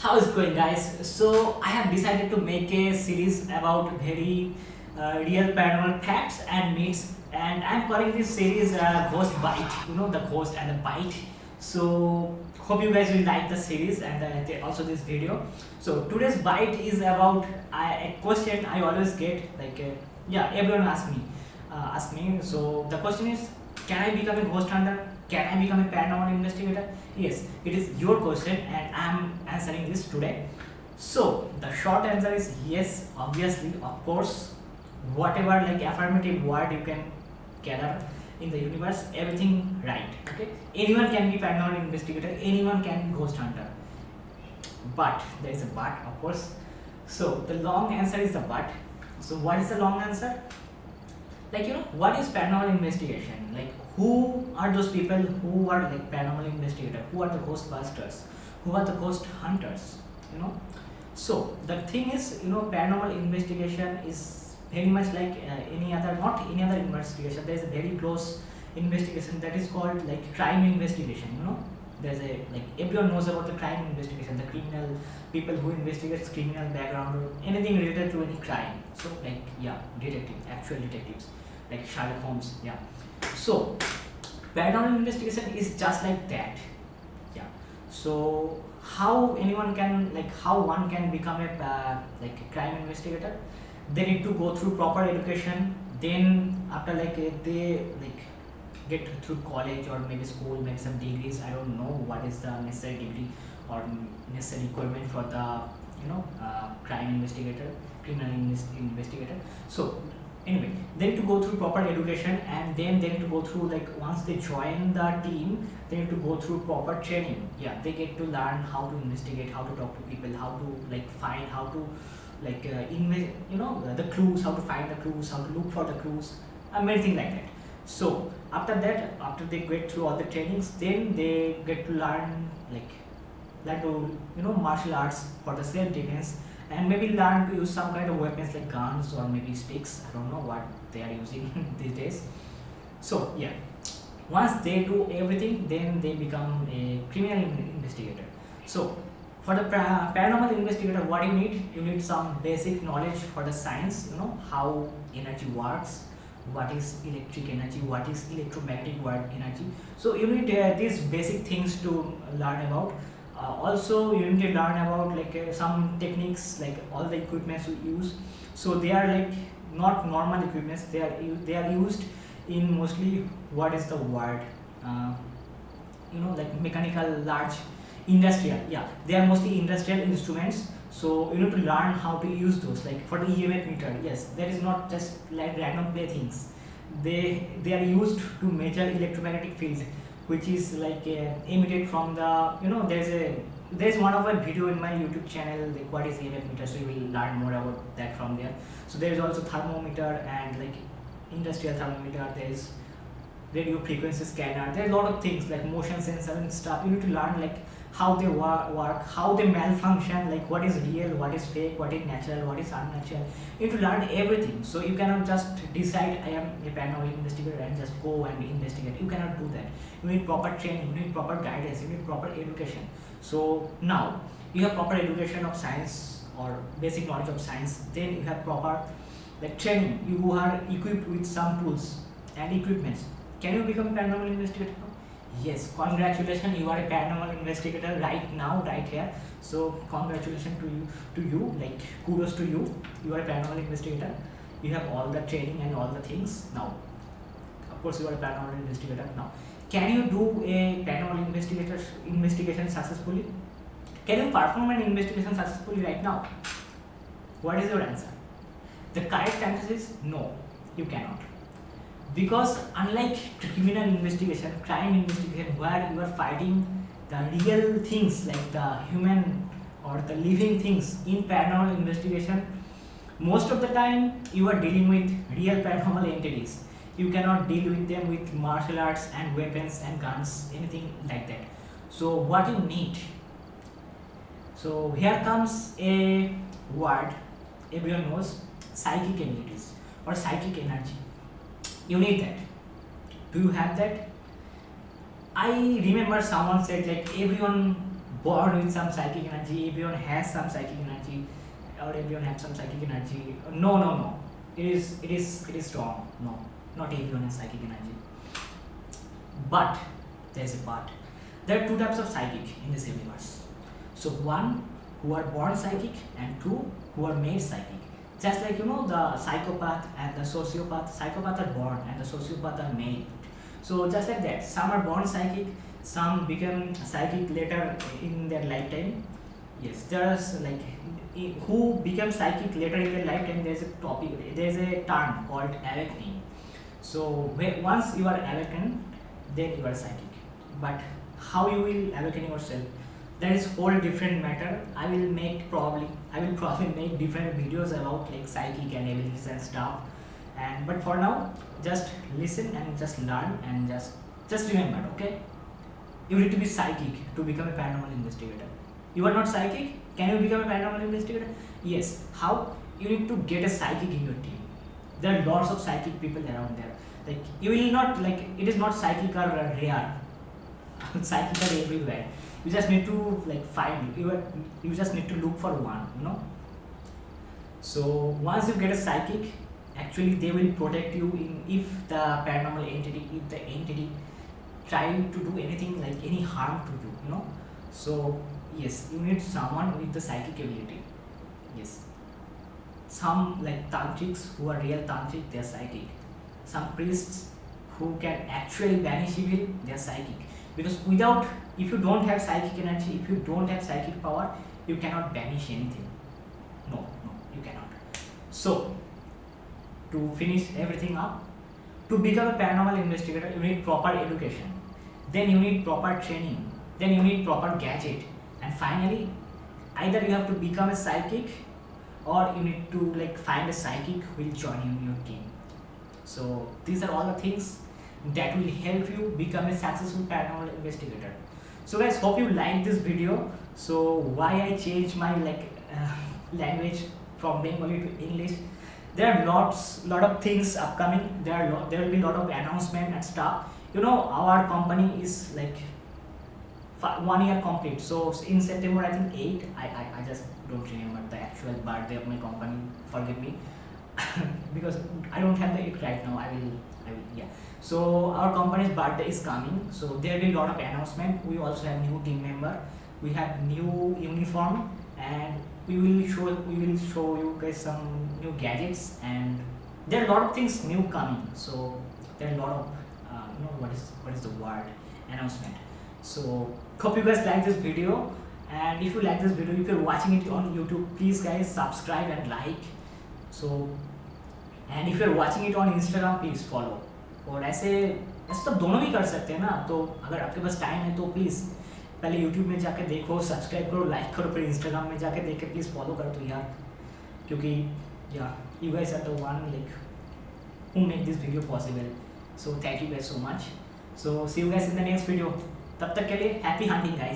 How is it going, guys? So I have decided to make a series about very real paranormal facts and myths, and I'm calling this series Ghost Bite. You know, the ghost and the bite. So hope you guys will like the series and also this video. So today's bite is about a question I always get. Yeah, everyone asks me. So the question is, can I become a ghost hunter? Can I become a paranormal investigator? Yes, it is your question and I'm answering this today. So the short answer is yes, obviously, of course, whatever like affirmative word you can gather in the universe, everything right. Okay, anyone can be paranormal investigator, anyone can be ghost hunter. But there is a but, of course. So the long answer is the but. So what is the long answer? What is paranormal investigation? Like, who are those people who are like paranormal investigator? Who are the ghostbusters? Who are the ghost hunters? You know. So the thing is, paranormal investigation is very much like any other, not any other investigation. There is a very close investigation that is called like crime investigation. There's a like everyone knows about the crime investigation, the criminal people who investigates criminal background or anything related to any crime. So detective, actual detectives like Sherlock Holmes. Yeah. So paranormal investigation is just like that. Yeah. So how one can become a like a crime investigator? They need to go through proper education. Then after they get through college or maybe school, maybe some degrees. I don't know what is the necessary degree or necessary requirement for the crime investigator, investigator. So anyway, they need to go through proper education, and then they need to go through, like, once they join the team, they need to go through proper training. Yeah, they get to learn how to investigate, how to talk to people, how to like find, how to the clues, how to find the clues, how to look for the clues, everything like that. So after that, after they get through all the trainings, then they get to learn martial arts for the self defense, and maybe learn to use some kind of weapons like guns or maybe sticks. I don't know what they are using these days. So yeah, once they do everything, then they become a criminal investigator. So for the paranormal investigator, what you need some basic knowledge for the science. How energy works, what is electric energy, what is electromagnetic energy. So you need these basic things to learn about. Also you need to learn about some techniques, like all the equipments we use. So they are like not normal equipments, they are used in mostly, what is the word, like mechanical, large, industrial. Yeah, they are mostly industrial instruments. So you need to learn how to use those, like for the EMF meter. Yes, that is not just like random playthings. They are used to measure electromagnetic fields, which is like emitted from the, there's one of a video in my YouTube channel, like what is EMF meter. So you will learn more about that from there. So there is also thermometer and like industrial thermometer. There is radio frequency scanner. There are a lot of things like motion sensor and stuff. You need to learn like how they work, how they malfunction, like what is real, what is fake, what is natural, what is unnatural. You need to learn everything. So you cannot just decide I am a paranormal investigator and just go and investigate. You cannot do that. You need proper training, you need proper guidance, you need proper education. So now you have proper education of science or basic knowledge of science, then you have proper like training. You are equipped with some tools and equipments. Can you become a paranormal investigator? Yes, congratulations, you are a paranormal investigator right now, right here. So congratulations to you, like kudos to you. You are a paranormal investigator. You have all the training and all the things. Now, of course, you are a paranormal investigator. Now, can you do a paranormal investigation successfully? Can you perform an investigation successfully right now? What is your answer? The correct answer is no, you cannot. Because unlike criminal investigation, crime investigation, where you are fighting the real things like the human or the living things, in paranormal investigation, most of the time you are dealing with real paranormal entities. You cannot deal with them with martial arts and weapons and guns, anything like that. So what you need? So here comes a word everyone knows: psychic abilities or psychic energy. You need that. Do you have that? I remember someone said like everyone born with some psychic energy, everyone has some psychic energy, or everyone has some psychic energy. No, no, no. It is wrong. No, not everyone has psychic energy. But there's a but. There are two types of psychic in this universe. So one who are born psychic, and two who are made psychic. Just like the psychopath and the sociopath. Psychopath are born and the sociopath are made. So just like that, some are born psychic, some become psychic later in their lifetime. Yes, there's like who become psychic later in their lifetime. There's a term called awakening. So once you are awakened, then you are psychic. But how you will awaken yourself, that is whole different matter. I will probably make different videos about like psychic and abilities and stuff. But for now, just listen and just learn and just remember, okay? You need to be psychic to become a paranormal investigator. You are not psychic, can you become a paranormal investigator? Yes. How? You need to get a psychic in your team. There are lots of psychic people around there. Like you will not like it is not psychic or rare. Psychic are everywhere. You just need to like find you just need to look for one. So once you get a psychic, actually they will protect you if the paranormal entity, if the entity trying to do anything like any harm to you. So yes, you need someone with the psychic ability. Yes, some like tantrics who are real tantric, they are psychic. Some priests who can actually banish evil, they are psychic. Because if you don't have psychic energy, if you don't have psychic power, you cannot banish anything. No, you cannot. So to finish everything up, to become a paranormal investigator, you need proper education, then you need proper training, then you need proper gadget, and finally either you have to become a psychic, or you need to like find a psychic who will join you in your team. So these are all the things that will help you become a successful paranormal investigator. So guys, hope you like this video. So why I changed my language from Bengali to English, there are lot of things upcoming. There will be lot of announcement and stuff. Our company is like 1 year complete. So in September, I think 8, I just don't remember the actual birthday of my company, forgive me. Because I don't have the it right now. I will yeah. So our company's birthday is coming, so there will be a lot of announcement. We also have new team member, we have new uniform, and we will show you guys some new gadgets, and there are a lot of things new coming. So there are a lot of what is the word, announcement. So hope you guys like this video, and if you like this video, if you're watching it on YouTube, please guys subscribe and like. So and if you're watching it on Instagram, please follow. और ऐसे तो दोनों भी कर सकते हैं ना. तो अगर आपके पास टाइम है तो प्लीज़ पहले यूट्यूब में जाके देखो, सब्सक्राइब करो, लाइक करो, फिर इंस्टाग्राम में जाके देख के प्लीज़ फॉलो कर दो यार, क्योंकि you guys are the one like who make this video possible. So thank you guys so much. So see you guys in the next video. तब तक के लिए हैप्पी हंटिंग गाइस.